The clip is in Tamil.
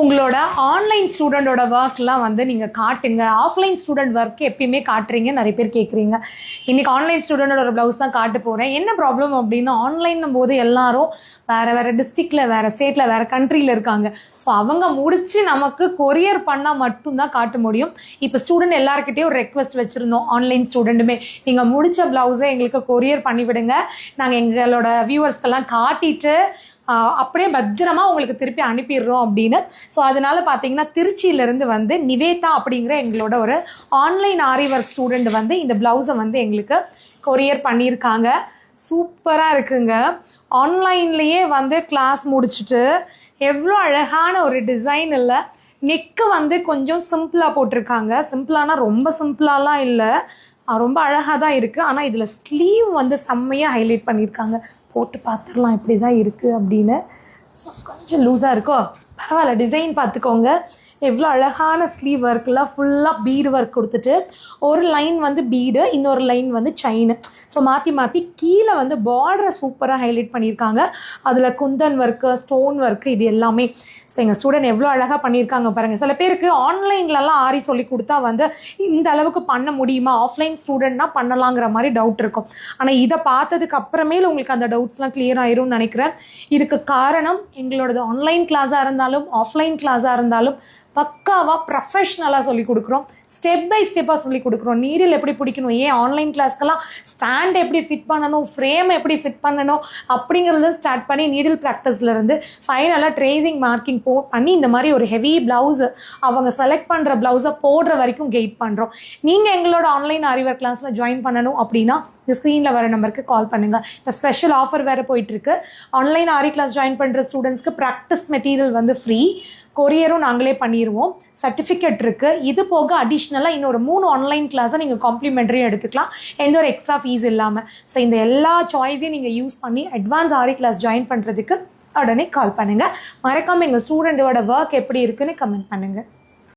உங்களோட ஆன்லைன் ஸ்டூடெண்டோட ஒர்க்லாம் வந்து நீங்கள் காட்டுங்க. ஆஃப்லைன் ஸ்டூடெண்ட் ஒர்க் எப்பயுமே காட்டுறீங்க, நிறைய பேர் கேட்குறீங்க. இன்றைக்கி ஆன்லைன் ஸ்டூடெண்டோட ஒரு ப்ளவுஸ் தான் காட்ட போகிறேன். என்ன ப்ராப்ளம் அப்படின்னா, ஆன்லைன்னும் போது எல்லாரும் வேறு டிஸ்ட்ரிக்டில், வேறு ஸ்டேட்டில், வேறு கண்ட்ரியில் இருக்காங்க. ஸோ அவங்க முடித்து நமக்கு கொரியர் பண்ணால் மட்டும்தான் காட்ட முடியும். இப்போ ஸ்டூடெண்ட் எல்லாருக்கிட்டேயும் ஒரு ரெக்வஸ்ட் வச்சுருந்தோம், ஆன்லைன் ஸ்டூடெண்ட்டுமே நீங்கள் முடித்த ப்ளவுஸை எங்களுக்கு கொரியர் பண்ணிவிடுங்க, நாங்கள் எங்களோட வியூவர்ஸ்க்கெல்லாம் காட்டிட்டு அப்படியே பத்திரமா உங்களுக்கு திருப்பி அனுப்பிடுறோம் அப்படின்னு. ஸோ அதனால பார்த்தீங்கன்னா, திருச்சியிலேருந்து வந்து நிவேதா அப்படிங்கிற எங்களோட ஒரு ஆன்லைன் ஆரி ஒர்க் ஸ்டூடெண்ட் வந்து இந்த ப்ளவுஸை வந்து எங்களுக்கு கொரியர் பண்ணியிருக்காங்க. சூப்பராக இருக்குங்க. ஆன்லைன்லேயே வந்து கிளாஸ் முடிச்சுட்டு எவ்வளோ அழகான ஒரு டிசைன். இல்லை, நெக்கு வந்து கொஞ்சம் சிம்பிளாக போட்டிருக்காங்க. சிம்பிளானா ரொம்ப சிம்பிளாலாம் இல்லை, ரொம்ப அழகாக தான் இருக்குது. ஆனால் இதில் ஸ்லீவ் வந்து செம்மையாக ஹைலைட் பண்ணியிருக்காங்க. போட்டு பார்த்துடலாம் எப்படி தான் இருக்குது அப்படின்னு. ஸோ கொஞ்சம் லூஸாக இருக்கோ, பரவாயில்ல. டிசைன் பார்த்துக்கோங்க, எவ்வளோ அழகான ஸ்லீவ் ஒர்க்கெலாம் ஃபுல்லாக பீடு ஒர்க் கொடுத்துட்டு, ஒரு லைன் வந்து பீடு, இன்னொரு லைன் வந்து செயின். ஸோ மாற்றி மாற்றி கீழே வந்து பார்டரை சூப்பராக ஹைலைட் பண்ணியிருக்காங்க. அதில் குந்தன் ஒர்க்கு, ஸ்டோன் ஒர்க்கு, இது எல்லாமே. ஸோ எங்கள் ஸ்டூடெண்ட் எவ்வளோ அழகாக பண்ணியிருக்காங்க பாருங்கள். சில பேருக்கு ஆன்லைன்லலாம் ஆரி சொல்லி கொடுத்தா வந்து இந்த அளவுக்கு பண்ண முடியுமா, ஆஃப்லைன் ஸ்டூடெண்ட்னா பண்ணலாங்கிற மாதிரி டவுட் இருக்கும். ஆனால் இதை பார்த்ததுக்கு அப்புறமேல உங்களுக்கு அந்த டவுட்ஸ்லாம் கிளியர் ஆயிரும்னு நினைக்கிறேன். இதுக்கு காரணம் எங்களோடது ஆன்லைன் கிளாஸாக இருந்தாலும் ஆஃப்லைன் கிளாஸாக இருந்தாலும் பக்காவாக ப்ரொஃபஷ்னலாக சொல்லிக் கொடுக்குறோம். ஸ்டெப் பை ஸ்டெப்பாக சொல்லிக் கொடுக்குறோம். நீடில் எப்படி பிடிக்கணும், ஏன் ஆன்லைன் கிளாஸ்க்கெல்லாம் ஸ்டாண்ட் எப்படி ஃபிட் பண்ணணும், ஃப்ரேம் எப்படி ஃபிட் பண்ணணும் அப்படிங்கிறது ஸ்டார்ட் பண்ணி நீடில் ப்ராக்டிஸ்லேருந்து ஃபைனலாக ட்ரேசிங் மார்க்கிங் பண்ணி இந்த மாதிரி ஒரு ஹெவி ப்ளவுஸு அவங்க செலக்ட் பண்ணுற ப்ளவுஸை போடுற வரைக்கும் கைட் பண்ணுறோம். நீங்கள் எங்களோட ஆன்லைன் ஆரி ஒர்க் கிளாஸில் ஜாயின் பண்ணணும் அப்படின்னா இந்த ஸ்க்ரீனில் வர நம்பருக்கு கால் பண்ணுங்கள். இப்போ ஸ்பெஷல் ஆஃபர் வேறு போயிட்டுருக்கு. ஆன்லைன் ஆரி கிளாஸ் ஜாயின் பண்ணுற ஸ்டூடெண்ட்ஸ்க்கு ப்ராக்டிஸ் மெட்டீரியல் வந்து ஃப்ரீ, கொரியரும் நாங்களே பண்ணிடுவோம், சர்டிஃபிகேட் இருக்குது. இது போக அடிஷ்னலாக இன்னொரு 3 ஆன்லைன் கிளாஸை நீங்கள் காம்ப்ளிமெண்ட்ரியும் எடுத்துக்கலாம், எந்த ஒரு எக்ஸ்ட்ரா ஃபீஸ் இல்லாமல். ஸோ இந்த எல்லா சாய்ஸையும் நீங்கள் யூஸ் பண்ணி அட்வான்ஸ் ஆரி கிளாஸ் ஜாயின் பண்ணுறதுக்கு உடனே கால் பண்ணுங்கள். மறக்காமல் எங்கள் ஸ்டூடெண்ட்டோட ஒர்க் எப்படி இருக்குன்னு கமெண்ட் பண்ணுங்கள்.